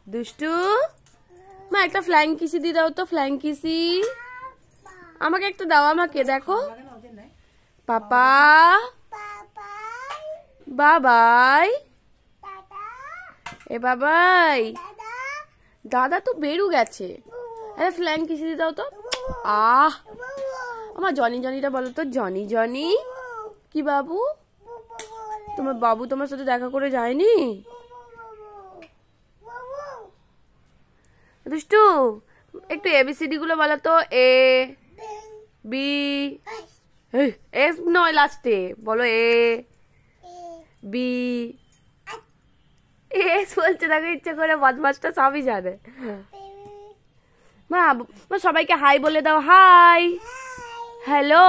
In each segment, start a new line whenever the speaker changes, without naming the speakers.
দুষ্টু মা একটা ফ্লাইং কিসি দিয়ে দাও তো, ফ্লাইং কিসি আমাকে একটা দাও, আমাকে দেখো। পাপা বাবাই, এ বাবাই, দাদা তো বেরু গেছে। আরে ফ্লাইং কিসি দিয়ে দাও তো। আমার জনি জনিটা বলো তো, জনি জনি কি বাবু, তোমার বাবু তোমার সাথে দেখা করে যায়নি? দুষ্টু একটু এবিসিডি গুলো বলো তো। এ বি, এস নয় লাস্টে বলো। এ বি, এস বলছে দেখো, ইচ্ছা করে, বদমাসটা সবই জানে। মা সবাইকে হাই বলে দাও। হাই, হ্যালো,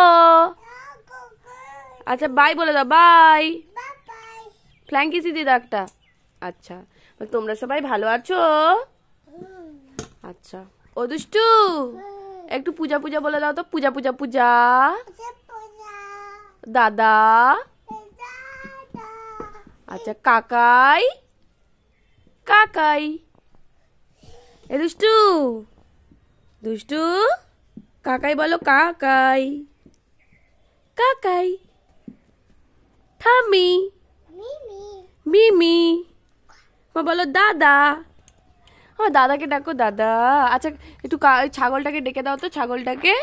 আচ্ছা বাই বলে দাও। বাই, ফ্লাইং কিসি দিয়ে দাও একটা। আচ্ছা, তোমরা সবাই ভালো আছো? আচ্ছা, ও দুষ্টু একটু পূজা পূজা বলে দাও তো। পূজা পূজা পূজা। দাদা, আচ্ছা কাকাই কাকাই। এ দুষ্টু, দুষ্টু কাকাই বলো। কাকাই কাকাই। ঠামি, মিমি। মা বলো দাদা। আমার দাদাকে ডাকো, দাদা। আচ্ছা একটু ছাগলটাকে ডেকে দাও তো, ছাগলটাকে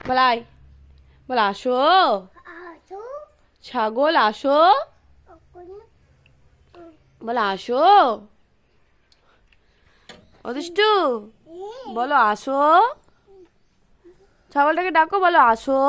বলাই, বল আসো ছাগল, আসো, বলো আসো। ও দুষ্টু বলো আসো, ছাগলটাকে ডাকো, বলো আসো।